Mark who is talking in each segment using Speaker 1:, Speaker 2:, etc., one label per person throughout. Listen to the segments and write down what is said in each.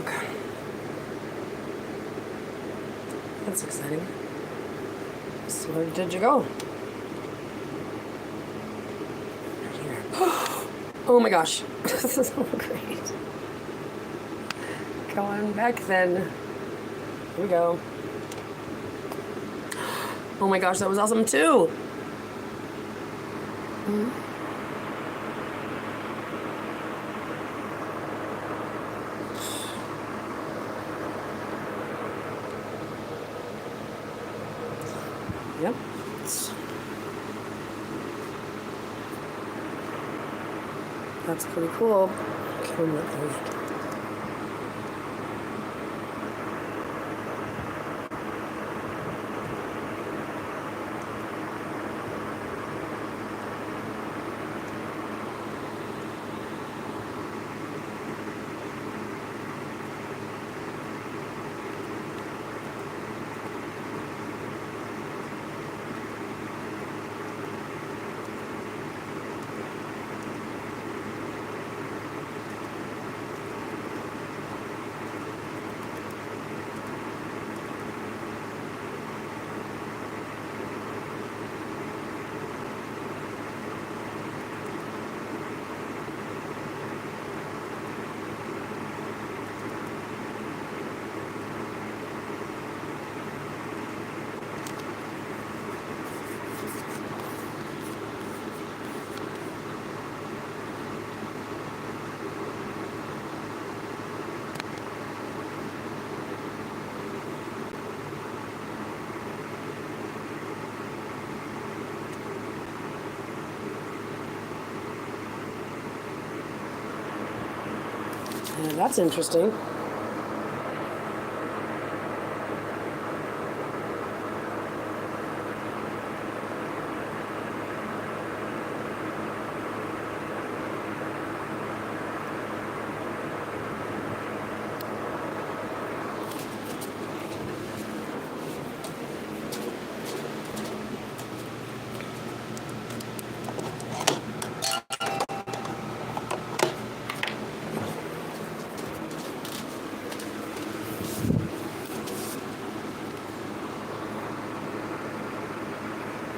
Speaker 1: Okay. That's exciting. So where did you go? Here. Oh my gosh. This is so great. Going back then. Here we go. Oh my gosh, that was awesome too. Yep. That's pretty cool. Okay, I'm not there yet. Yeah, that's interesting.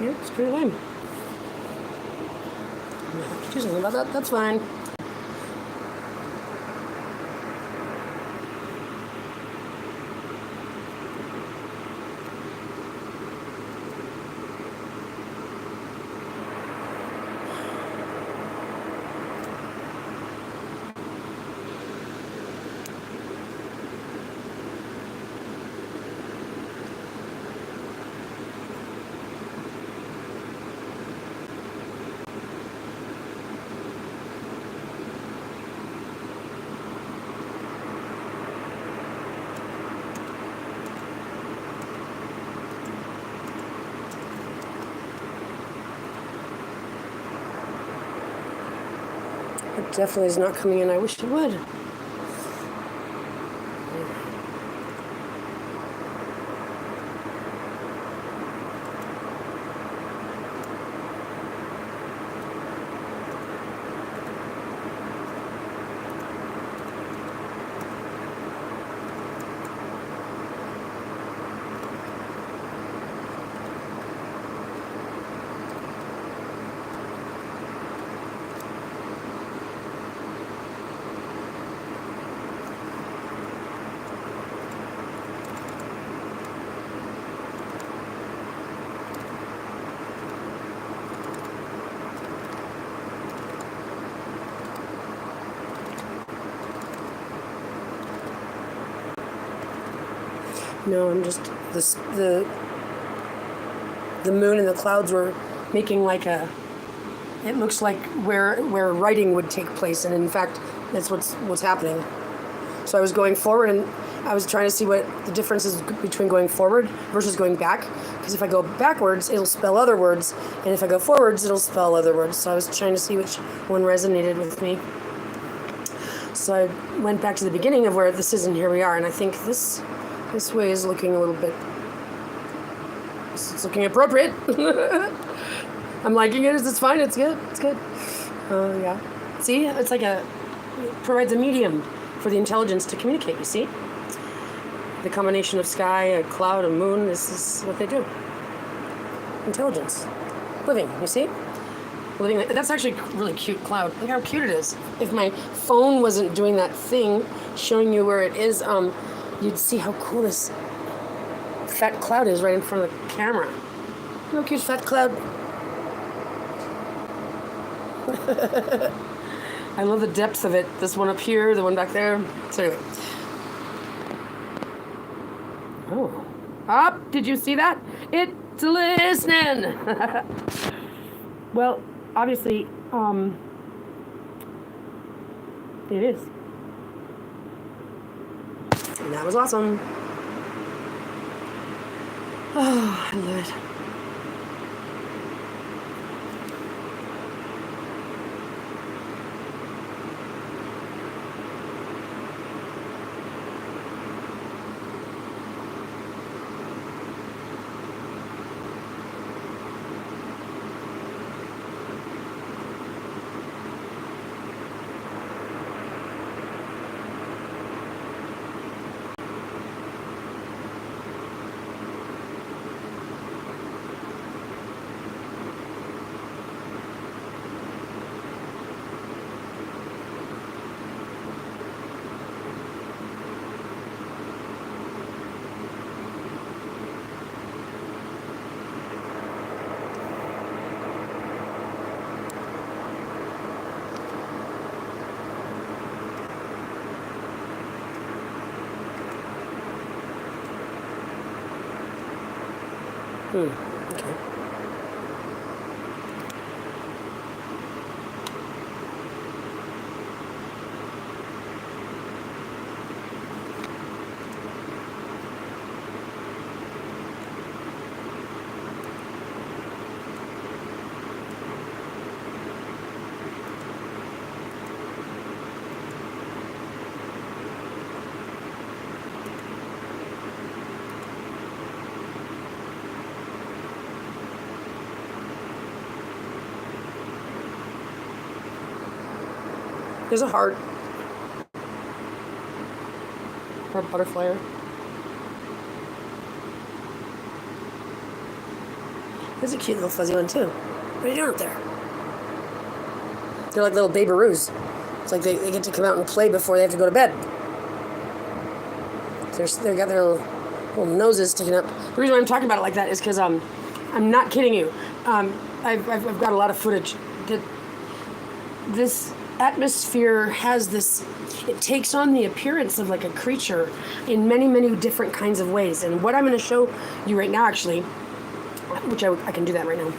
Speaker 1: Yeah, it's pretty lame. I'm not have to do something about that. That's fine. It definitely is not coming in. I wish it would. No, I'm just the moon and the clouds were making like a. It looks like where writing would take place, and in fact, that's what's happening. So I was going forward, and I was trying to see what the difference is between going forward versus going back. Because if I go backwards, it'll spell other words, and if I go forwards, it'll spell other words. So I was trying to see which one resonated with me. So I went back to the beginning of where this is, and here we are. And I think this way is looking a little bit. It's looking appropriate. I'm liking it. It's fine. It's good. It's good. Yeah. See, it's like it provides a medium for the intelligence to communicate, you see? The combination of sky, a cloud, a moon, this is what they do. Intelligence. Living, you see? Living. That's actually a really cute cloud. Look how cute it is. If my phone wasn't doing that thing, showing you where it is, you'd see how cool this fat cloud is right in front of the camera. Look how cute fat cloud. I love the depth of it. This one up here, the one back there. So anyway. Oh. Up! Did you see that? It's listening! Well, obviously, it is. And that was awesome. Oh, I love it. Okay. There's a heart. Or a butterfly. There's a cute little fuzzy one too. What are you doing up there? They're like little baby-roos. It's like they get to come out and play before they have to go to bed. They've got their little noses sticking up. The reason why I'm talking about it like that is because I'm not kidding you. I've got a lot of footage that this atmosphere has this, it takes on the appearance of like a creature in many, many different kinds of ways. And what I'm going to show you right now, actually, which I can do that right now.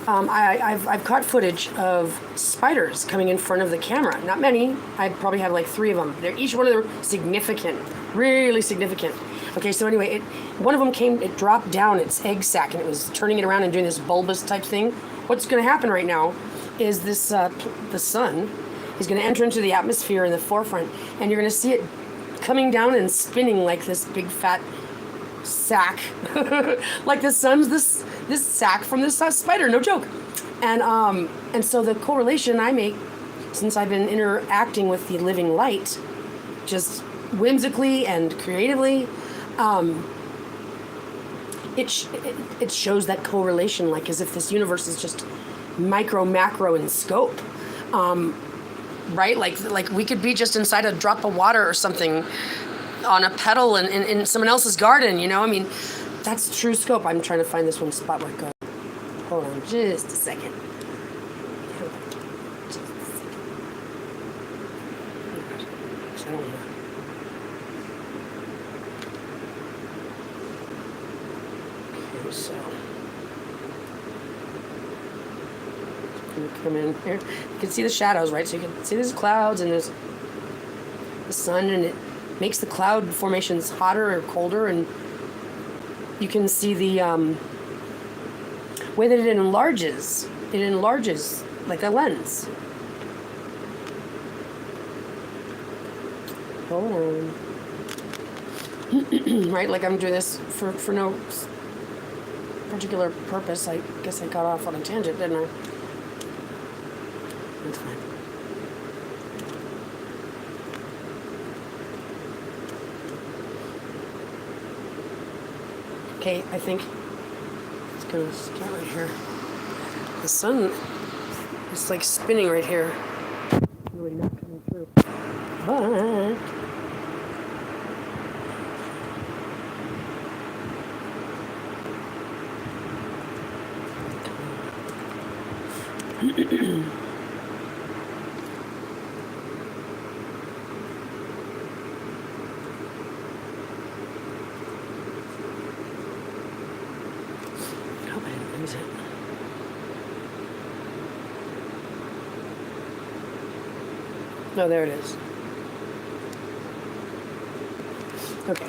Speaker 1: I've caught footage of spiders coming in front of the camera. Not many. I probably have like 3 of them. Each one of them significant, really significant. Okay, so anyway, one of them it dropped down its egg sac, and it was turning it around and doing this bulbous type thing. What's going to happen right now is this the sun is going to enter into the atmosphere in the forefront, and you're going to see it coming down and spinning like this big fat sack, like the sun's this sack from this spider, no joke. And so the correlation I make, since I've been interacting with the living light, just whimsically and creatively, it shows that correlation, like as if this universe is just micro, macro in scope, right? Like we could be just inside a drop of water or something on a petal in someone else's garden, you know? I mean, that's true scope. I'm trying to find this one spot where it goes. Hold on just a second. I don't know. Okay, so come in here. You can see the shadows, right? So you can see there's clouds and there's the sun, and it makes the cloud formations hotter or colder, and you can see the way that it enlarges. It enlarges like a lens. Hold on. Right, like I'm doing this for no particular purpose. I guess I got off on a tangent, didn't I? That's fine. Okay, I think it's gonna start right here. The sun is like spinning right here. Really not coming through. But I hope I didn't lose it. No, there it is. Okay.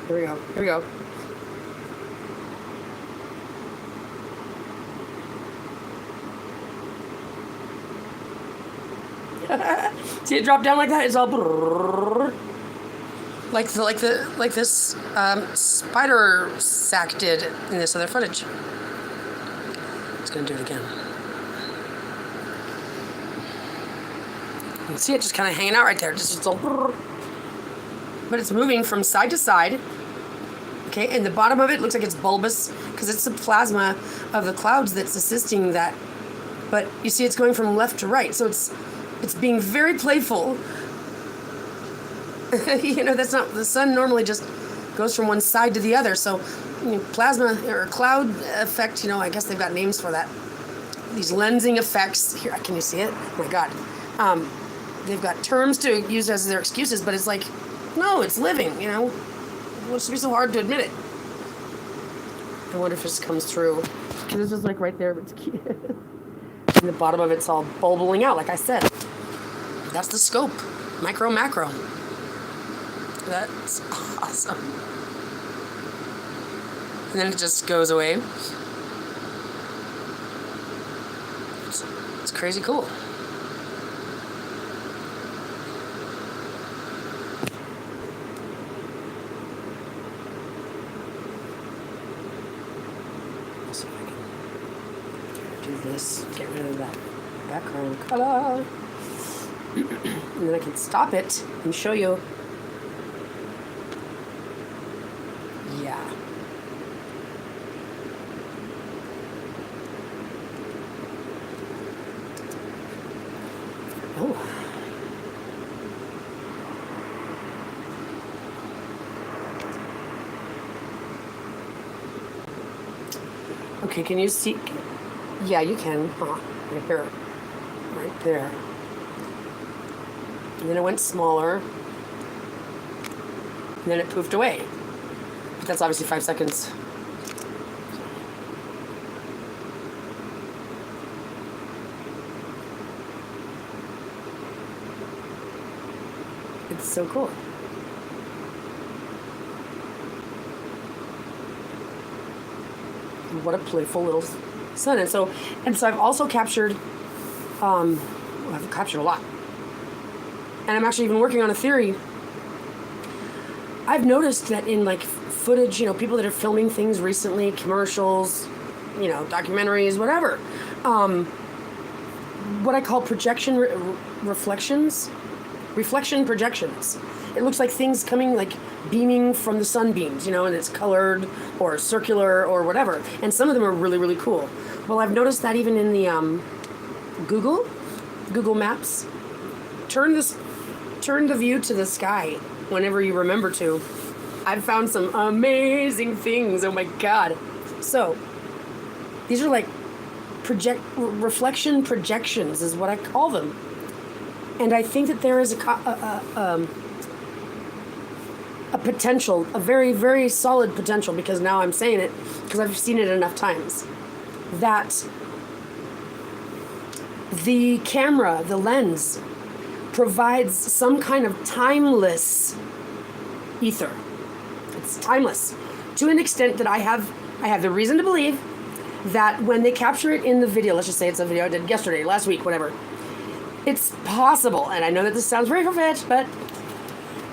Speaker 1: Here we go. Here we go. See it drop down like that? It's all like this spider sack did in this other footage. It's gonna do it again. You can see it just kind of hanging out right there. It's all, but it's moving from side to side. Okay, and the bottom of it looks like it's bulbous because it's the plasma of the clouds that's assisting that. But you see it's going from left to right, so it's being very playful. That's not, the sun normally just goes from one side to the other, so plasma or cloud effect, I guess they've got names for that. These lensing effects, here, can you see it? Oh my God. They've got terms to use as their excuses, but it's like, no, it's living, What's to be so hard to admit it? I wonder if this comes through. Because this is like right there, but it's cute. And the bottom of it's all bubbling out, like I said. That's the scope. Micro, macro. That's awesome. And then it just goes away. It's crazy cool. Let's see if I can do this. Get rid of that background color. And then I can stop it and show you. Yeah. Oh. Okay, can you see? Yeah, you can. Right here. Right there. And then it went smaller. And then it poofed away. But that's obviously 5 seconds. It's so cool. What a playful little sun. And so I've also captured, I've captured a lot. And I'm actually even working on a theory. I've noticed that in like footage, people that are filming things recently, commercials, documentaries, whatever, what I call reflection projections. It looks like things coming, like beaming from the sunbeams, and it's colored or circular or whatever. And some of them are really, really cool. Well, I've noticed that even in the Google Maps, turn the view to the sky whenever you remember to. I've found some amazing things. Oh my God. So these are like reflection projections is what I call them. And I think that there is a potential, a very, very solid potential, because now I'm saying it because I've seen it enough times, that the camera, the lens, provides some kind of timeless ether. It's timeless to an extent that I have the reason to believe that when they capture it in the video, let's just say it's a video I did yesterday, last week, whatever, it's possible, and I know that this sounds very far-fetched, but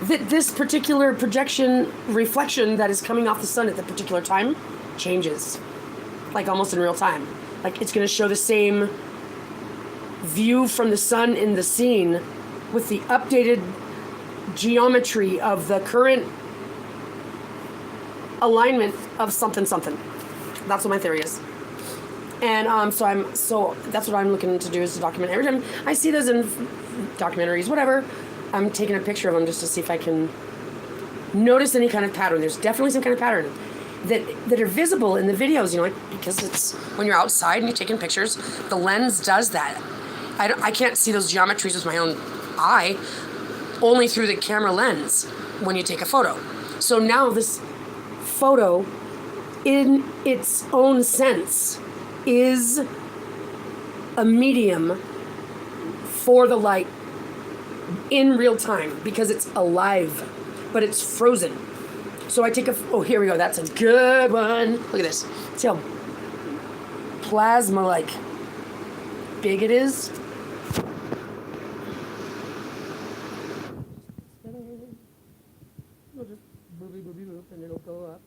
Speaker 1: that this particular projection reflection that is coming off the sun at that particular time changes, like almost in real time. Like it's going to show the same view from the sun in the scene with the updated geometry of the current alignment of something. That's what my theory is. And so that's what I'm looking to do, is to document. Every time I see those in documentaries, whatever, I'm taking a picture of them just to see if I can notice any kind of pattern. There's definitely some kind of pattern that are visible in the videos, because it's when you're outside and you're taking pictures, the lens does that. I can't see those geometries with my own eye, only through the camera lens when you take a photo. So now this photo, in its own sense, is a medium for the light in real time, because it's alive, but it's frozen. So I take here we go, that's a good one. Look at this. See how plasma-like big it is? We'll just boop, and it'll go up.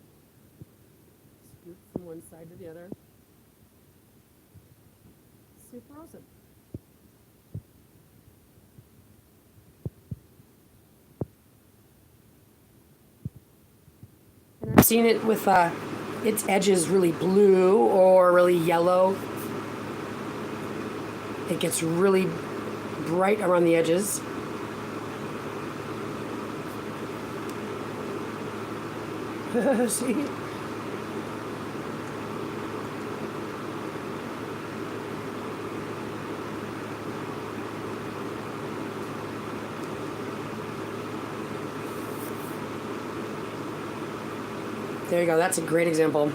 Speaker 1: Scoot from one side to the other. Super awesome. And I've seen it with its edges really blue or really yellow. It gets really bright around the edges. See? There you go. That's a great example.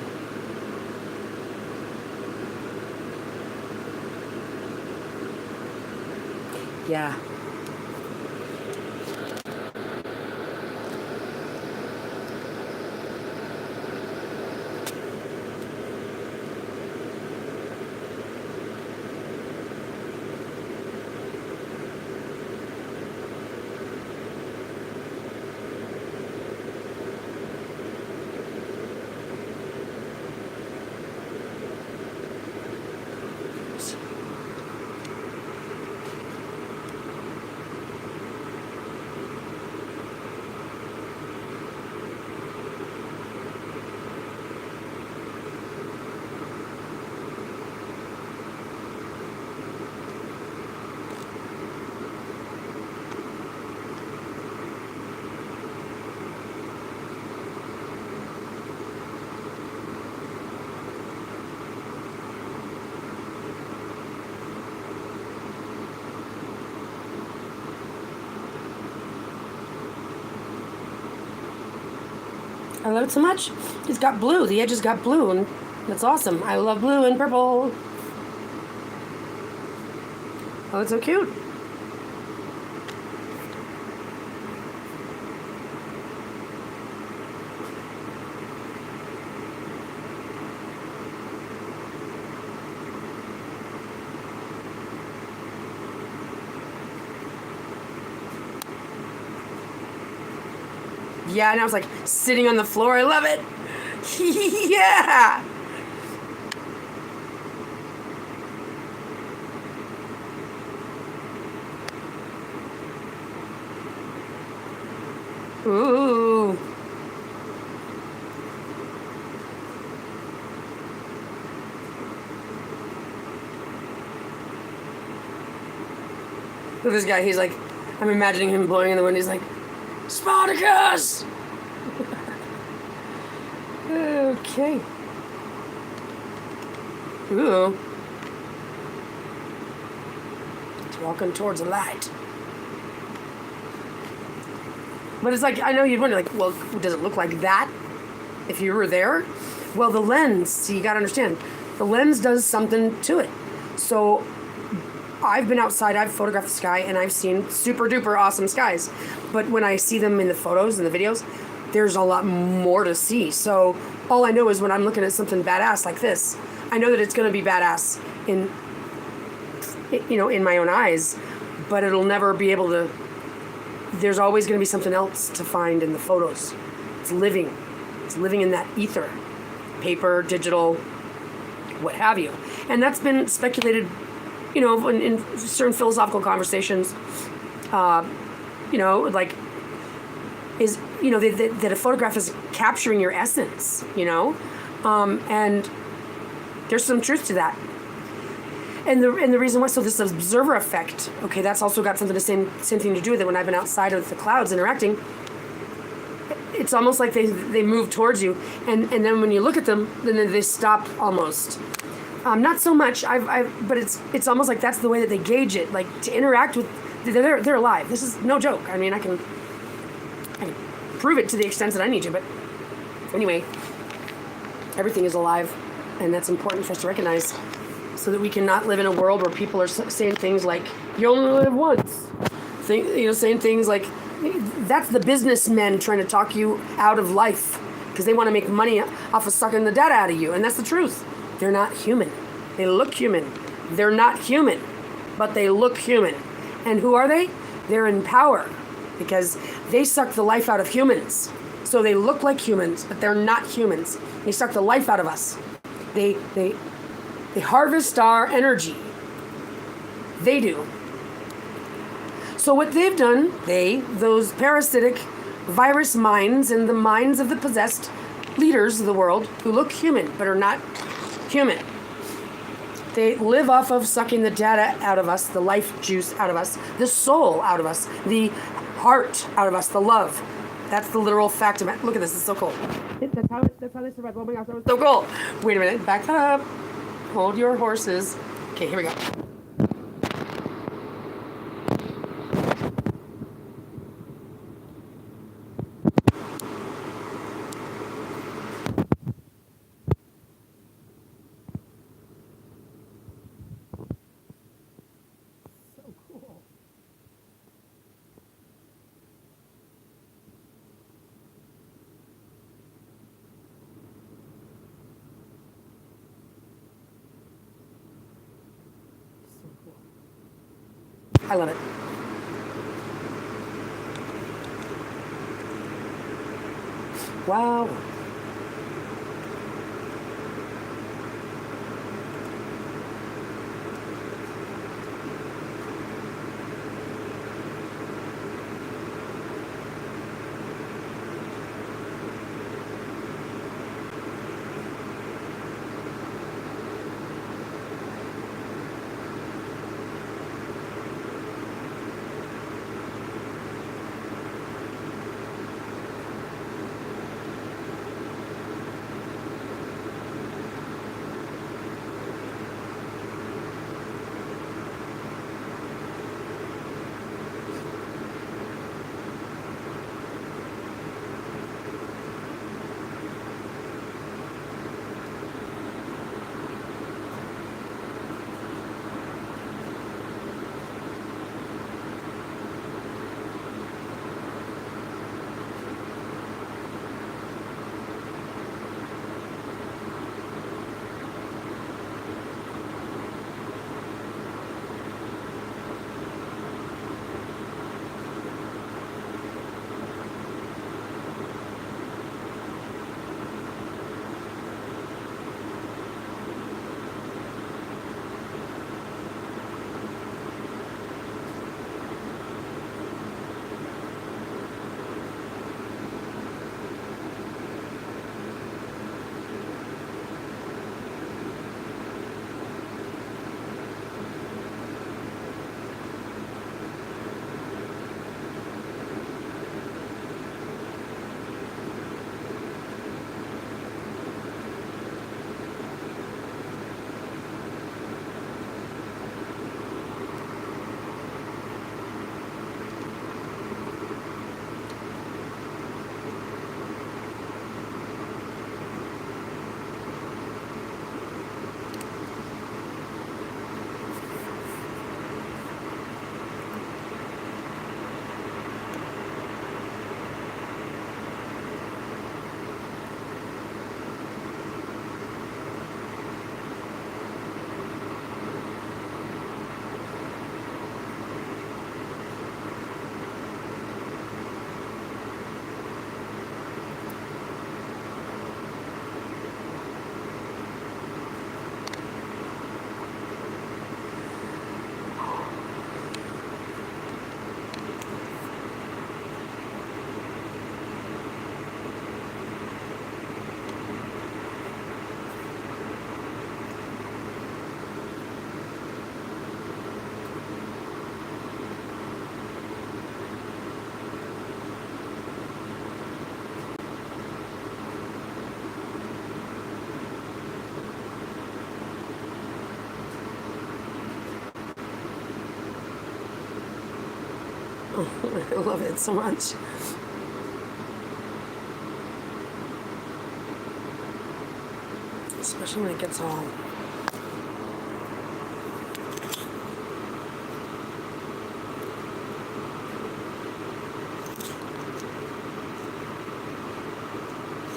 Speaker 1: Yeah. I love it so much. It's got blue. The edges got blue, and that's awesome. I love blue and purple. Oh, it's so cute. Yeah, and I was like sitting on the floor. I love it. Yeah. Ooh. Look at this guy. He's like, I'm imagining him blowing in the wind. He's like, Spartacus! Okay. Ooh. It's walking towards the light. But it's like, I know you'd wonder, like, well, does it look like that if you were there? Well, the lens, see, you gotta understand, the lens does something to it. So I've been outside, I've photographed the sky, and I've seen super duper awesome skies. But when I see them in the photos and the videos, there's a lot more to see. So all I know is when I'm looking at something badass like this, I know that it's gonna be badass in, you know, in my own eyes, but it'll never be able to, there's always gonna be something else to find in the photos. It's living in that ether, paper, digital, what have you. And that's been speculated, you know, in certain philosophical conversations, you know, like, is, you know, that a photograph is capturing your essence, you know, and there's some truth to that. And the reason why, so this observer effect, okay, that's also got something, the same thing to do with it. When I've been outside with the clouds interacting, it's almost like they move towards you, and then when you look at them, then they stop almost. Not so much, but it's almost like that's the way that they gauge it, like to interact with, they're alive. This is no joke. I mean, I can prove it to the extent that I need to, but anyway, everything is alive, and that's important for us to recognize, so that we cannot live in a world where people are saying things like, you only live once. Saying things like, that's the businessmen trying to talk you out of life because they want to make money off of sucking the data out of you. And that's the truth. They're not human. They look human. They're not human, but they look human. And who are they? They're in power because they suck the life out of humans. So they look like humans, but they're not humans. They suck the life out of us. They harvest our energy. They do. So what they've done, those parasitic virus minds and the minds of the possessed leaders of the world who look human but are not human, they live off of sucking the data out of us, the life juice out of us, the soul out of us, the heart out of us, the love. That's the literal fact of it. Look at this, it's so cool. That's how they survive. Oh my gosh, that was so cool. Wait a minute, back up. Hold your horses. Okay, here we go. So cool. So cool. I love it. Wow. I love it so much. Especially when it gets all...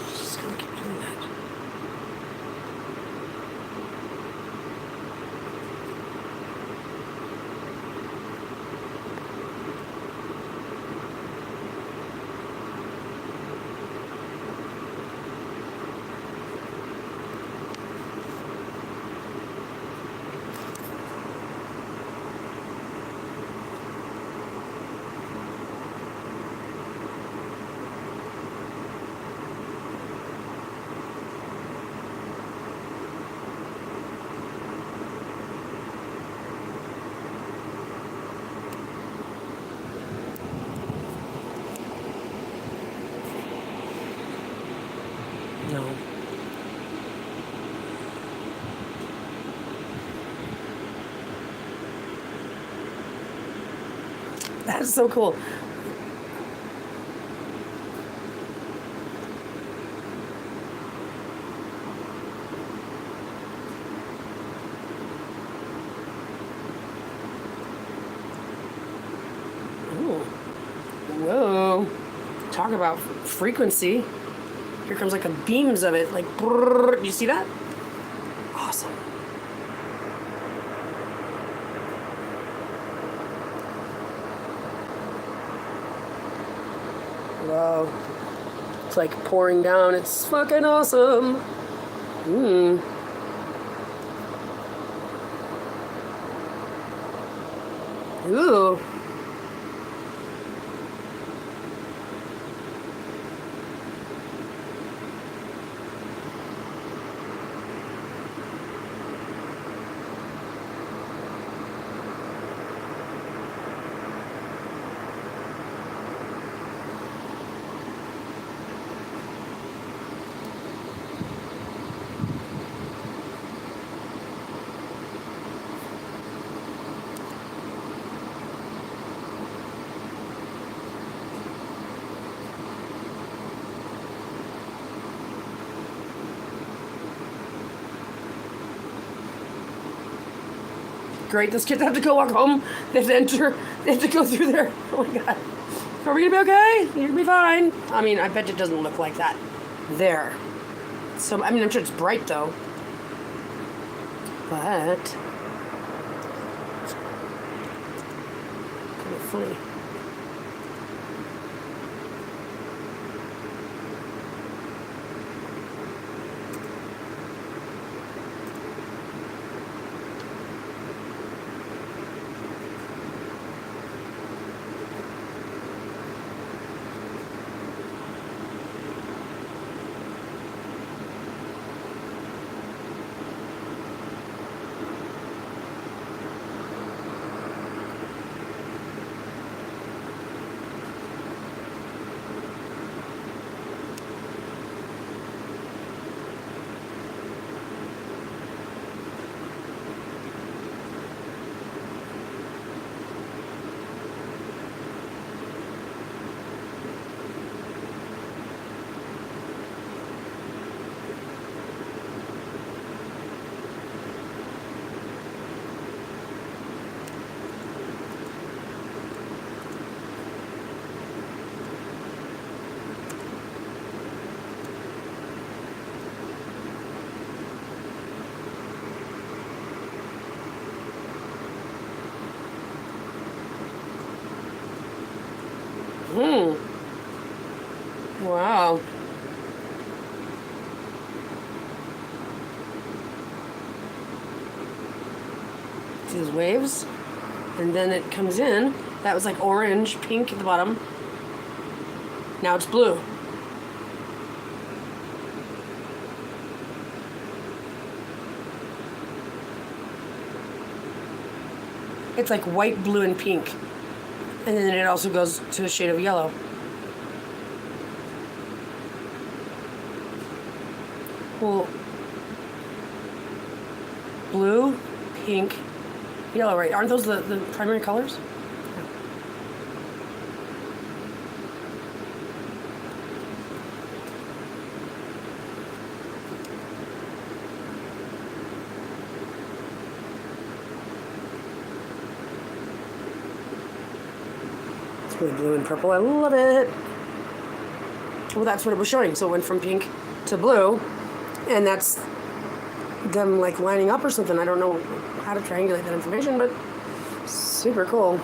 Speaker 1: Just gonna keep doing that. No. That's so cool. Ooh. Whoa. Talk about frequency. Here comes like the beams of it, like brrr. You see that? Awesome. Whoa. It's like pouring down. It's fucking awesome. Ooh. Great, those kids have to go walk home. They have to enter. They have to go through there. Oh my god. Are we gonna be okay? You're gonna be fine. I mean, I bet it doesn't look like that there. So, I mean, I'm sure it's bright though. But kind of funny. Wow. See those waves? And then it comes in. That was like orange, pink at the bottom. Now it's blue. It's like white, blue, and pink. And then it also goes to a shade of yellow. Well, blue, pink, yellow, right? Aren't those the primary colors? Really blue and purple. I love it. Well, that's what it was showing. So it went from pink to blue, and that's them like lining up or something. I don't know how to triangulate that information, but super cool.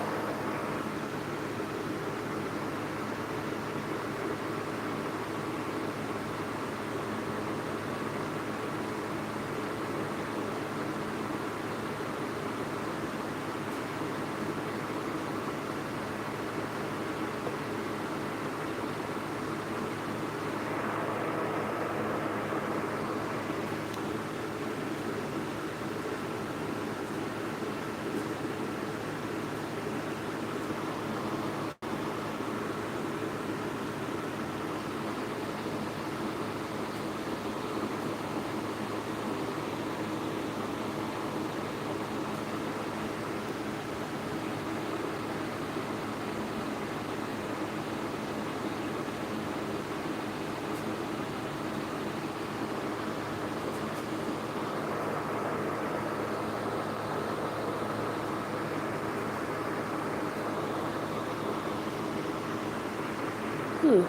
Speaker 1: Hmm.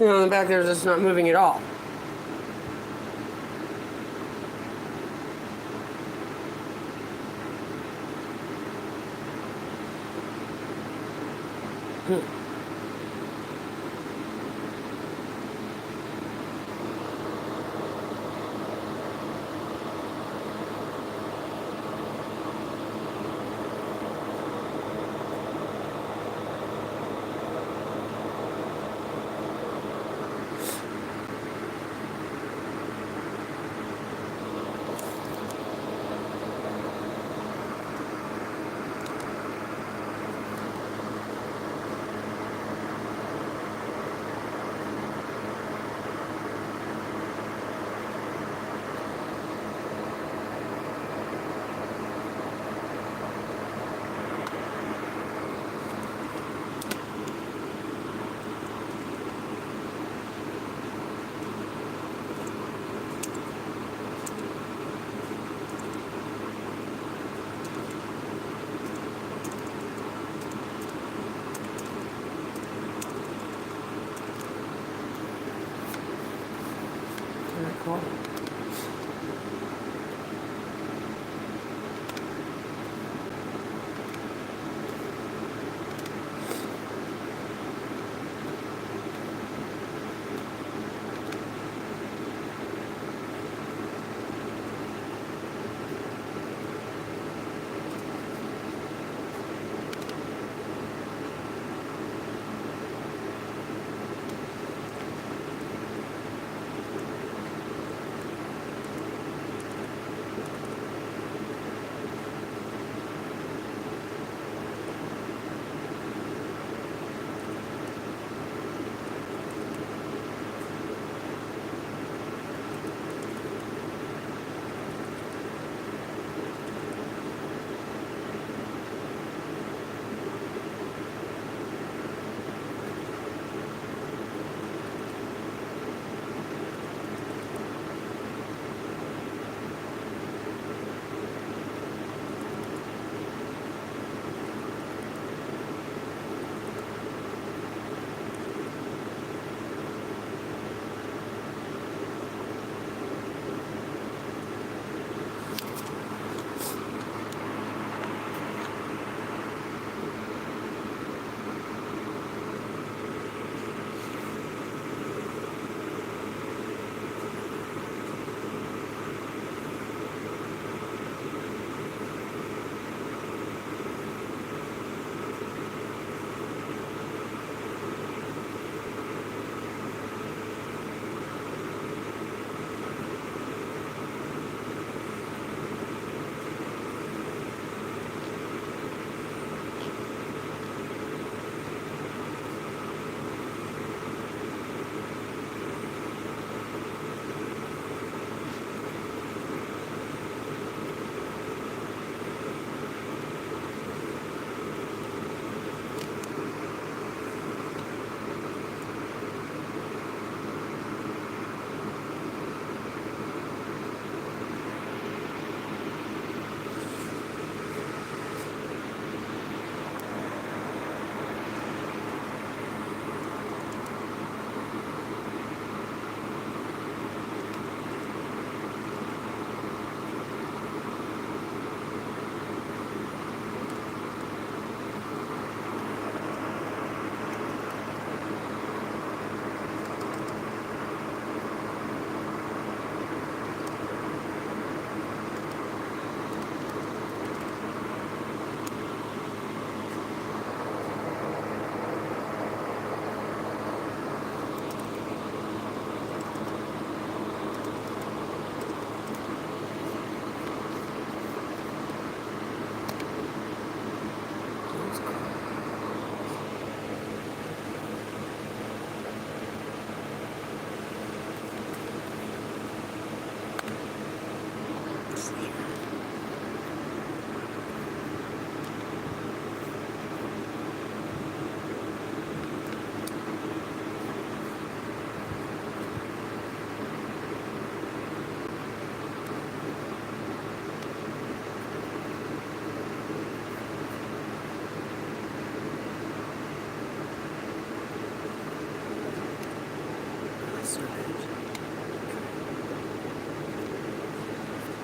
Speaker 1: You know, in the back there's just not moving at all.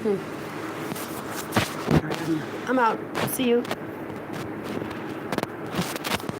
Speaker 1: I'm out. See you.